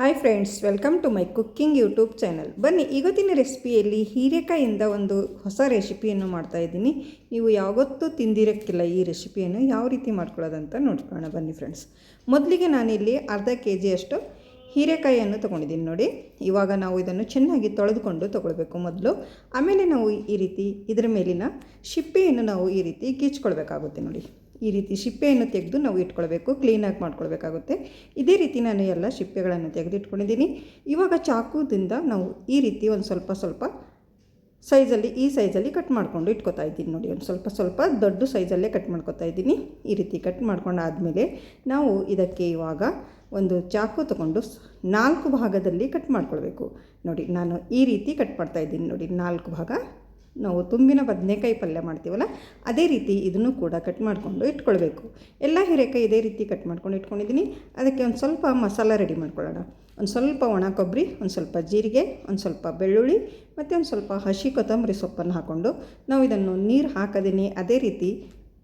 Hi friends, welcome to my cooking YouTube channel. ಬನ್ನಿ, ಇವತ್ತಿನ ರೆಸಿಪಿಯಲ್ಲಿ ಹೀರೆಕಾಯಿಂದ ಒಂದು ಹೊಸ ರೆಸಿಪಿಯನ್ನು ಮಾಡ್ತಾಯಿದ್ದೀನಿ. ನೀವು ಯಾವತ್ತೂ ತಿಂದಿರೋಕ್ಕಿಲ್ಲ ಈ ರೆಸಿಪಿಯನ್ನು. ಯಾವ ರೀತಿ ಮಾಡ್ಕೊಳ್ಳೋದಂತ ನೋಡ್ಕೊಳ್ಳೋಣ ಬನ್ನಿ ಫ್ರೆಂಡ್ಸ್. ಮೊದಲಿಗೆ ನಾನಿಲ್ಲಿ ಅರ್ಧ ಕೆಜಿಯಷ್ಟು ಹೀರೆಕಾಯಿಯನ್ನು ತೊಗೊಂಡಿದ್ದೀನಿ ನೋಡಿ. ಇವಾಗ ನಾವು ಇದನ್ನು ಚೆನ್ನಾಗಿ ತೊಳೆದುಕೊಂಡು ತೊಗೊಳ್ಬೇಕು ಮೊದಲು. ಆಮೇಲೆ ನಾವು ಈ ರೀತಿ ಇದರ ಮೇಲಿನ ಸಿಪ್ಪೆಯನ್ನು ನಾವು ಈ ರೀತಿ ಗೀಚ್ಕೊಳ್ಬೇಕಾಗುತ್ತೆ ನೋಡಿ. ಈ ರೀತಿ ಸಿಪ್ಪೆಯನ್ನು ತೆಗೆದು ನಾವು ಇಟ್ಕೊಳ್ಬೇಕು, ಕ್ಲೀನಾಗಿ ಮಾಡ್ಕೊಳ್ಬೇಕಾಗುತ್ತೆ. ಇದೇ ರೀತಿ ನಾನು ಎಲ್ಲ ಸಿಪ್ಪೆಗಳನ್ನು ತೆಗೆದಿಟ್ಕೊಂಡಿದ್ದೀನಿ. ಇವಾಗ ಚಾಕುದಿಂದ ನಾವು ಈ ರೀತಿ ಒಂದು ಸ್ವಲ್ಪ ಸೈಜಲ್ಲಿ ಈ ಸೈಜಲ್ಲಿ ಕಟ್ ಮಾಡಿಕೊಂಡು ಇಟ್ಕೊತಾ ಇದ್ದೀನಿ ನೋಡಿ. ಒಂದು ಸ್ವಲ್ಪ ದೊಡ್ಡ ಸೈಜಲ್ಲೇ ಕಟ್ ಮಾಡ್ಕೊತಾ ಇದ್ದೀನಿ. ಈ ರೀತಿ ಕಟ್ ಮಾಡ್ಕೊಂಡಾದಮೇಲೆ ನಾವು ಇದಕ್ಕೆ ಇವಾಗ ಒಂದು ಚಾಕು ತೊಗೊಂಡು 4 ಭಾಗದಲ್ಲಿ ಕಟ್ ಮಾಡ್ಕೊಳ್ಬೇಕು ನೋಡಿ. ನಾನು ಈ ರೀತಿ ಕಟ್ ಮಾಡ್ತಾಯಿದ್ದೀನಿ ನೋಡಿ. 4 ಭಾಗ ನಾವು ತುಂಬಿನ ಬದನೆಕಾಯಿ ಪಲ್ಯ ಮಾಡ್ತೀವಲ್ಲ, ಅದೇ ರೀತಿ ಇದನ್ನು ಕೂಡ ಕಟ್ ಮಾಡಿಕೊಂಡು ಇಟ್ಕೊಳ್ಬೇಕು. ಎಲ್ಲ ಹೀರೆಕಾಯಿ ಇದೇ ರೀತಿ ಕಟ್ ಮಾಡ್ಕೊಂಡು ಇಟ್ಕೊಂಡಿದ್ದೀನಿ. ಅದಕ್ಕೆ ಒಂದು ಸ್ವಲ್ಪ ಮಸಾಲ ರೆಡಿ ಮಾಡ್ಕೊಳ್ಳೋಣ. ಒಂದು ಸ್ವಲ್ಪ ಒಣ ಕೊಬ್ಬರಿ, ಒಂದು ಸ್ವಲ್ಪ ಜೀರಿಗೆ, ಒಂದು ಸ್ವಲ್ಪ ಬೆಳ್ಳುಳ್ಳಿ ಮತ್ತು ಒಂದು ಸ್ವಲ್ಪ ಹಸಿ ಕೊತ್ತಂಬರಿ ಸೊಪ್ಪನ್ನು ಹಾಕ್ಕೊಂಡು ನಾವು ಇದನ್ನು ನೀರು ಹಾಕದೇನೆ ಅದೇ ರೀತಿ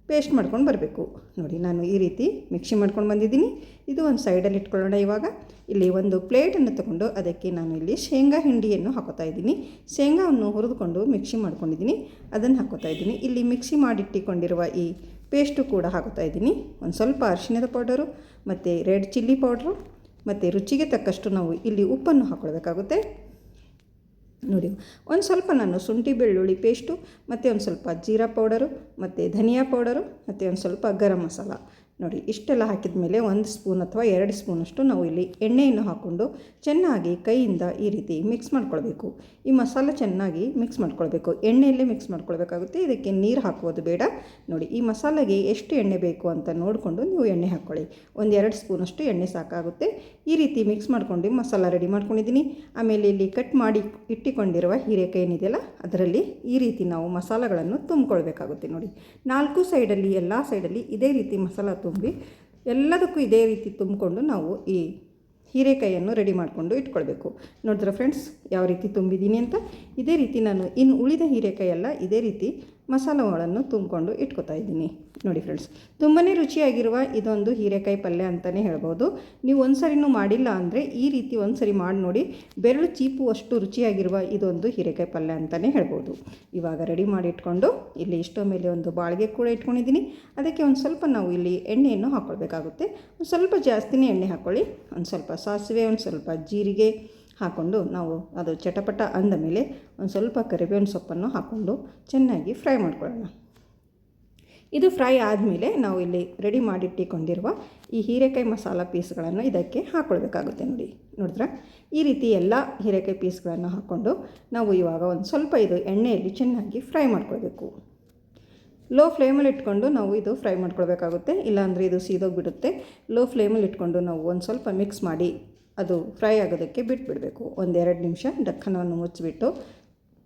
ಪೇಸ್ಟ್ ಮಾಡ್ಕೊಂಡು ಬರಬೇಕು ನೋಡಿ. ನಾನು ಈ ರೀತಿ ಮಿಕ್ಸಿ ಮಾಡ್ಕೊಂಡು ಬಂದಿದ್ದೀನಿ. ಇದು ಒಂದು ಸೈಡಲ್ಲಿ ಇಟ್ಕೊಳ್ಳೋಣ. ಇವಾಗ ಇಲ್ಲಿ ಒಂದು ಪ್ಲೇಟನ್ನು ತೊಗೊಂಡು ಅದಕ್ಕೆ ನಾನು ಇಲ್ಲಿ ಶೇಂಗಾ ಹಿಂಡಿಯನ್ನು ಹಾಕೋತಾ ಇದ್ದೀನಿ. ಶೇಂಗಾವನ್ನು ಹುರಿದುಕೊಂಡು ಮಿಕ್ಸಿ ಮಾಡ್ಕೊಂಡಿದ್ದೀನಿ, ಅದನ್ನು ಹಾಕೋತಾ ಇದ್ದೀನಿ. ಇಲ್ಲಿ ಮಿಕ್ಸಿ ಮಾಡಿಟ್ಟಿಕೊಂಡಿರುವ ಈ ಪೇಸ್ಟು ಕೂಡ ಹಾಕೋತಾ ಇದ್ದೀನಿ. ಒಂದು ಸ್ವಲ್ಪ ಅರಿಶಿಣದ ಪೌಡರು ಮತ್ತು ರೆಡ್ ಚಿಲ್ಲಿ ಪೌಡ್ರು ಮತ್ತು ರುಚಿಗೆ ತಕ್ಕಷ್ಟು ನಾವು ಇಲ್ಲಿ ಉಪ್ಪನ್ನು ಹಾಕ್ಕೊಳ್ಬೇಕಾಗುತ್ತೆ ನೋಡಿ. ಒಂದು ಸ್ವಲ್ಪ ನಾನು ಶುಂಠಿ ಬೆಳ್ಳುಳ್ಳಿ ಪೇಸ್ಟು ಮತ್ತು ಒಂದು ಸ್ವಲ್ಪ ಜೀರಾ ಪೌಡರು ಮತ್ತು ಧನಿಯಾ ಪೌಡರು ಮತ್ತು ಒಂದು ಸ್ವಲ್ಪ ಗರಂ ಮಸಾಲ ನೋಡಿ. ಇಷ್ಟೆಲ್ಲ ಹಾಕಿದ ಮೇಲೆ 1 ಸ್ಪೂನ್ ಅಥವಾ 2 ಸ್ಪೂನಷ್ಟು ನಾವು ಇಲ್ಲಿ ಎಣ್ಣೆಯನ್ನು ಹಾಕ್ಕೊಂಡು ಚೆನ್ನಾಗಿ ಕೈಯಿಂದ ಈ ರೀತಿ ಮಿಕ್ಸ್ ಮಾಡ್ಕೊಳ್ಬೇಕು. ಈ ಮಸಾಲ ಚೆನ್ನಾಗಿ ಮಿಕ್ಸ್ ಮಾಡ್ಕೊಳ್ಬೇಕು, ಎಣ್ಣೆಯಲ್ಲೇ ಮಿಕ್ಸ್ ಮಾಡ್ಕೊಳ್ಬೇಕಾಗುತ್ತೆ. ಇದಕ್ಕೆ ನೀರು ಹಾಕುವುದು ಬೇಡ ನೋಡಿ. ಈ ಮಸಾಲೆಗೆ ಎಷ್ಟು ಎಣ್ಣೆ ಬೇಕು ಅಂತ ನೋಡಿಕೊಂಡು ನೀವು ಎಣ್ಣೆ ಹಾಕ್ಕೊಳ್ಳಿ. 1-2 ಸ್ಪೂನಷ್ಟು ಎಣ್ಣೆ ಸಾಕಾಗುತ್ತೆ. ಈ ರೀತಿ ಮಿಕ್ಸ್ ಮಾಡ್ಕೊಂಡು ಮಸಾಲ ರೆಡಿ ಮಾಡ್ಕೊಂಡಿದ್ದೀನಿ. ಆಮೇಲೆ ಇಲ್ಲಿ ಕಟ್ ಮಾಡಿ ಇಟ್ಟಿಕೊಂಡಿರುವ ಹೀರೆಕಾಯಿ ಏನಿದೆಯಲ್ಲ, ಅದರಲ್ಲಿ ಈ ರೀತಿ ನಾವು ಮಸಾಲೆಗಳನ್ನು ತುಂಬಿಕೊಳ್ಬೇಕಾಗುತ್ತೆ ನೋಡಿ. 4 ಸೈಡಲ್ಲಿ ಎಲ್ಲ ಸೈಡಲ್ಲಿ ಇದೇ ರೀತಿ ಮಸಾಲ ತುಂಬಿ ಎಲ್ಲದಕ್ಕೂ ಇದೇ ರೀತಿ ತುಂಬಿಕೊಂಡು ನಾವು ಈ ಹೀರೆಕಾಯಿಯನ್ನು ರೆಡಿ ಮಾಡಿಕೊಂಡು ಇಟ್ಕೊಳ್ಬೇಕು. ನೋಡಿದ್ರೆ ಫ್ರೆಂಡ್ಸ್, ಯಾವ ರೀತಿ ತುಂಬಿದ್ದೀನಿ ಅಂತ. ಇದೇ ರೀತಿ ನಾನು ಇನ್ನು ಉಳಿದ ಹೀರೆಕಾಯೆಲ್ಲ ಇದೇ ರೀತಿ ಮಸಾಲಗಳನ್ನು ತುಂಬಿಕೊಂಡು ಇಟ್ಕೊತಾ ಇದ್ದೀನಿ ನೋಡಿ ಫ್ರೆಂಡ್ಸ್. ತುಂಬಾ ರುಚಿಯಾಗಿರುವ ಇದೊಂದು ಹೀರೆಕಾಯಿ ಪಲ್ಯ ಅಂತಲೇ ಹೇಳ್ಬೋದು. ನೀವು ಒಂದು ಸರಿನೂ ಮಾಡಿಲ್ಲ ಅಂದರೆ ಈ ರೀತಿ ಒಂದು ಸರಿ ಮಾಡಿ ನೋಡಿ. ಬೆರಳು ಚೀಪುವಷ್ಟು ರುಚಿಯಾಗಿರುವ ಇದೊಂದು ಹೀರೆಕಾಯಿ ಪಲ್ಯ ಅಂತಲೇ ಹೇಳ್ಬೋದು. ಇವಾಗ ರೆಡಿ ಮಾಡಿ ಇಟ್ಕೊಂಡು ಇಲ್ಲಿ ಇಷ್ಟೋ ಮೇಲೆ ಒಂದು ಬಾಳಿಗೆ ಕೂಡ ಇಟ್ಕೊಂಡಿದ್ದೀನಿ. ಅದಕ್ಕೆ ಒಂದು ಸ್ವಲ್ಪ ನಾವು ಇಲ್ಲಿ ಎಣ್ಣೆಯನ್ನು ಹಾಕ್ಕೊಳ್ಬೇಕಾಗುತ್ತೆ. ಒಂದು ಸ್ವಲ್ಪ ಜಾಸ್ತಿನೇ ಎಣ್ಣೆ ಹಾಕ್ಕೊಳ್ಳಿ. ಒಂದು ಸ್ವಲ್ಪ ಸಾಸಿವೆ, ಒಂದು ಸ್ವಲ್ಪ ಜೀರಿಗೆ ಹಾಕ್ಕೊಂಡು ನಾವು ಅದು ಚಟಪಟ ಅಂದ ಮೇಲೆ ಒಂದು ಸ್ವಲ್ಪ ಕರಿಬೇವಿನ ಸೊಪ್ಪನ್ನು ಹಾಕ್ಕೊಂಡು ಚೆನ್ನಾಗಿ ಫ್ರೈ ಮಾಡ್ಕೊಳ್ಳೋಣ. ಇದು ಫ್ರೈ ಆದಮೇಲೆ ನಾವು ಇಲ್ಲಿ ರೆಡಿ ಮಾಡಿಟ್ಟಿಕೊಂಡಿರುವ ಈ ಹೀರೆಕಾಯಿ ಮಸಾಲ ಪೀಸ್ಗಳನ್ನು ಇದಕ್ಕೆ ಹಾಕ್ಕೊಳ್ಬೇಕಾಗುತ್ತೆ ನೋಡಿ. ನೋಡಿದ್ರೆ ಈ ರೀತಿ ಎಲ್ಲ ಹೀರೆಕಾಯಿ ಪೀಸ್ಗಳನ್ನು ಹಾಕ್ಕೊಂಡು ನಾವು ಇವಾಗ ಒಂದು ಸ್ವಲ್ಪ ಇದು ಎಣ್ಣೆಯಲ್ಲಿ ಚೆನ್ನಾಗಿ ಫ್ರೈ ಮಾಡ್ಕೊಳ್ಬೇಕು. ಲೋ ಫ್ಲೇಮಲ್ಲಿ ಇಟ್ಕೊಂಡು ನಾವು ಇದು ಫ್ರೈ ಮಾಡ್ಕೊಳ್ಬೇಕಾಗುತ್ತೆ, ಇಲ್ಲಾಂದರೆ ಇದು ಸೀದೋಗಿಬಿಡುತ್ತೆ. ಲೋ ಫ್ಲೇಮಲ್ಲಿ ಇಟ್ಕೊಂಡು ನಾವು ಒಂದು ಸ್ವಲ್ಪ ಮಿಕ್ಸ್ ಮಾಡಿ ಅದು ಫ್ರೈ ಆಗೋದಕ್ಕೆ ಬಿಟ್ಬಿಡಬೇಕು. 1-2 ನಿಮಿಷ ಡಕ್ಕನವನ್ನು ಮುಚ್ಚಿಬಿಟ್ಟು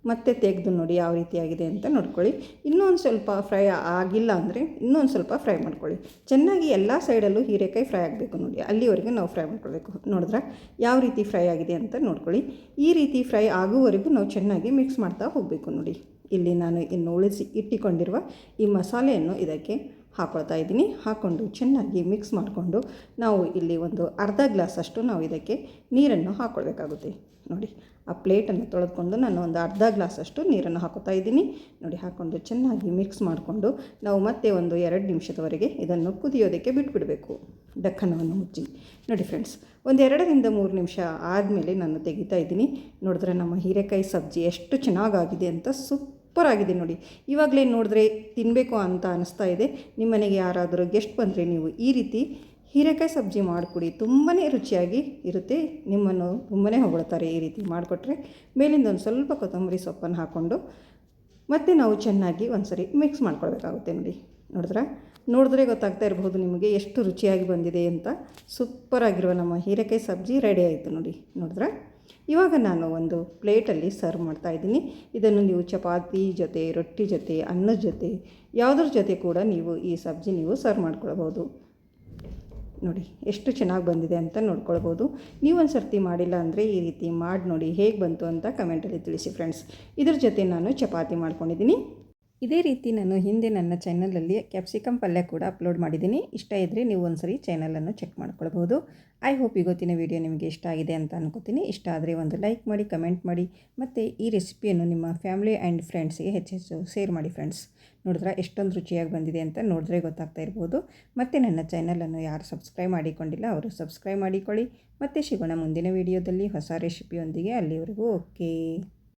ಮತ್ತೆ ತೆಗೆದು ನೋಡಿ ಯಾವ ರೀತಿಯಾಗಿದೆ ಅಂತ ನೋಡ್ಕೊಳ್ಳಿ. ಇನ್ನೊಂದು ಸ್ವಲ್ಪ ಫ್ರೈ ಆಗಿಲ್ಲ ಅಂದರೆ ಇನ್ನೊಂದು ಸ್ವಲ್ಪ ಫ್ರೈ ಮಾಡ್ಕೊಳ್ಳಿ. ಚೆನ್ನಾಗಿ ಎಲ್ಲ ಸೈಡಲ್ಲೂ ಹೀರೆಕಾಯಿ ಫ್ರೈ ಆಗಬೇಕು ನೋಡಿ. ಅಲ್ಲಿವರೆಗೂ ನಾವು ಫ್ರೈ ಮಾಡ್ಕೊಳ್ಬೇಕು. ನೋಡಿದ್ರೆ ಯಾವ ರೀತಿ ಫ್ರೈ ಆಗಿದೆ ಅಂತ ನೋಡ್ಕೊಳ್ಳಿ. ಈ ರೀತಿ ಫ್ರೈ ಆಗುವವರೆಗೂ ನಾವು ಚೆನ್ನಾಗಿ ಮಿಕ್ಸ್ ಮಾಡ್ತಾ ಹೋಗಬೇಕು ನೋಡಿ. ಇಲ್ಲಿ ನಾನು ಇನ್ನು ಉಳಿಸಿ ಇಟ್ಟಿಕೊಂಡಿರುವ ಈ ಮಸಾಲೆಯನ್ನು ಇದಕ್ಕೆ ಹಾಕ್ಕೊಳ್ತಾ ಇದ್ದೀನಿ. ಹಾಕ್ಕೊಂಡು ಚೆನ್ನಾಗಿ ಮಿಕ್ಸ್ ಮಾಡಿಕೊಂಡು ನಾವು ಇಲ್ಲಿ ಒಂದು ಅರ್ಧ ಗ್ಲಾಸಷ್ಟು ನಾವು ಇದಕ್ಕೆ ನೀರನ್ನು ಹಾಕ್ಕೊಳ್ಬೇಕಾಗುತ್ತೆ ನೋಡಿ. ಆ ಪ್ಲೇಟನ್ನು ತೊಳೆದುಕೊಂಡು ನಾನು ಒಂದು ಅರ್ಧ ಗ್ಲಾಸಷ್ಟು ನೀರನ್ನು ಹಾಕೋತಾ ಇದ್ದೀನಿ ನೋಡಿ. ಹಾಕ್ಕೊಂಡು ಚೆನ್ನಾಗಿ ಮಿಕ್ಸ್ ಮಾಡಿಕೊಂಡು ನಾವು ಮತ್ತೆ ಒಂದು 2 ನಿಮಿಷದವರೆಗೆ ಇದನ್ನು ಕುದಿಯೋದಕ್ಕೆ ಬಿಟ್ಬಿಡಬೇಕು ಡಕ್ಕನವನ್ನು ಮುಚ್ಚಿ ನೋಡಿ ಫ್ರೆಂಡ್ಸ್. ಒಂದು 2-3 ನಿಮಿಷ ಆದಮೇಲೆ ನಾನು ತೆಗಿತಾ ಇದ್ದೀನಿ. ನೋಡಿದ್ರೆ ನಮ್ಮ ಹೀರೆಕಾಯಿ ಸಬ್ಜಿ ಎಷ್ಟು ಚೆನ್ನಾಗಾಗಿದೆ ಅಂತ ಸೂಪರಾಗಿದೆ ನೋಡಿ. ಇವಾಗಲೇ ನೋಡಿದ್ರೆ ತಿನ್ನಬೇಕು ಅಂತ ಅನ್ನಿಸ್ತಾ ಇದೆ. ನಿಮ್ಮ ಮನೆಗೆ ಯಾರಾದರೂ ಗೆಸ್ಟ್ ಬಂದರೆ ನೀವು ಈ ರೀತಿ ಹೀರೆಕಾಯಿ ಸಬ್ಜಿ ಮಾಡಿಕೊಡಿ, ತುಂಬಾ ರುಚಿಯಾಗಿ ಇರುತ್ತೆ. ನಿಮ್ಮನ್ನು ತುಂಬಾ ಹೊಗಳ್ತಾರೆ ಈ ರೀತಿ ಮಾಡಿಕೊಟ್ರೆ. ಮೇಲಿಂದ ಒಂದು ಸ್ವಲ್ಪ ಕೊತ್ತಂಬರಿ ಸೊಪ್ಪನ್ನು ಹಾಕ್ಕೊಂಡು ಮತ್ತೆ ನಾವು ಚೆನ್ನಾಗಿ ಒಂದು ಸರಿ ಮಿಕ್ಸ್ ಮಾಡ್ಕೊಳ್ಬೇಕಾಗುತ್ತೆ ನೋಡಿ. ನೋಡಿದ್ರೆ ಗೊತ್ತಾಗ್ತಾ ಇರಬಹುದು ನಿಮಗೆ ಎಷ್ಟು ರುಚಿಯಾಗಿ ಬಂದಿದೆ ಅಂತ. ಸೂಪರಾಗಿರುವ ನಮ್ಮ ಹೀರೆಕಾಯಿ ಸಬ್ಜಿ ರೆಡಿ ಆಯಿತು ನೋಡಿ. ಇವಾಗ ನಾನು ಒಂದು ಪ್ಲೇಟಲ್ಲಿ ಸರ್ವ್ ಮಾಡ್ತಾಯಿದ್ದೀನಿ. ಇದನ್ನು ನೀವು ಚಪಾತಿ ಜೊತೆ, ರೊಟ್ಟಿ ಜೊತೆ, ಅನ್ನದ ಜೊತೆ, ಯಾವುದ್ರ ಜೊತೆ ಕೂಡ ನೀವು ಈ ಸಬ್ಜಿ ನೀವು ಸರ್ವ್ ಮಾಡ್ಕೊಳ್ಬೋದು ನೋಡಿ. ಎಷ್ಟು ಚೆನ್ನಾಗಿ ಬಂದಿದೆ ಅಂತ ನೋಡ್ಕೊಳ್ಬೋದು. ನೀವು ಒಂದು ಸರ್ತಿ ಮಾಡಿಲ್ಲ ಅಂದರೆ ಈ ರೀತಿ ಮಾಡಿ ನೋಡಿ, ಹೇಗೆ ಬಂತು ಅಂತ ಕಮೆಂಟಲ್ಲಿ ತಿಳಿಸಿ ಫ್ರೆಂಡ್ಸ್. ಇದ್ರ ಜೊತೆ ನಾನು ಚಪಾತಿ ಮಾಡ್ಕೊಂಡಿದ್ದೀನಿ. ಇದೇ ರೀತಿ ನಾನು ಹಿಂದೆ ನನ್ನ ಚಾನಲಲ್ಲಿ ಕ್ಯಾಪ್ಸಿಕಮ್ ಪಲ್ಯ ಕೂಡ ಅಪ್ಲೋಡ್ ಮಾಡಿದ್ದೀನಿ. ಇಷ್ಟ ಇದ್ದರೆ ನೀವು ಒಂದ್ಸರಿ ಚಾನಲನ್ನು ಚೆಕ್ ಮಾಡ್ಕೊಳ್ಬೋದು. ಐ ಹೋಪ್ ಇವತ್ತಿನ ವಿಡಿಯೋ ನಿಮಗೆ ಇಷ್ಟ ಆಗಿದೆ ಅಂತ ಅನ್ಕೋತೀನಿ. ಇಷ್ಟ ಆದರೆ ಒಂದು ಲೈಕ್ ಮಾಡಿ, ಕಮೆಂಟ್ ಮಾಡಿ, ಮತ್ತು ಈ ರೆಸಿಪಿಯನ್ನು ನಿಮ್ಮ ಫ್ಯಾಮಿಲಿ ಆ್ಯಂಡ್ ಫ್ರೆಂಡ್ಸಿಗೆ ಹೆಚ್ಚೆಚ್ಚು ಶೇರ್ ಮಾಡಿ ಫ್ರೆಂಡ್ಸ್. ನೋಡಿದ್ರೆ ಎಷ್ಟೊಂದು ರುಚಿಯಾಗಿ ಬಂದಿದೆ ಅಂತ ನೋಡಿದ್ರೆ ಗೊತ್ತಾಗ್ತಾ ಇರ್ಬೋದು. ಮತ್ತು ನನ್ನ ಚಾನಲನ್ನು ಯಾರು ಸಬ್ಸ್ಕ್ರೈಬ್ ಮಾಡಿಕೊಂಡಿಲ್ಲ ಅವರು ಸಬ್ಸ್ಕ್ರೈಬ್ ಮಾಡಿಕೊಳ್ಳಿ. ಮತ್ತೆ ಸಿಗೋಣ ಮುಂದಿನ ವಿಡಿಯೋದಲ್ಲಿ ಹೊಸ ರೆಸಿಪಿಯೊಂದಿಗೆ. ಅಲ್ಲಿವರೆಗೂ ಓಕೆ.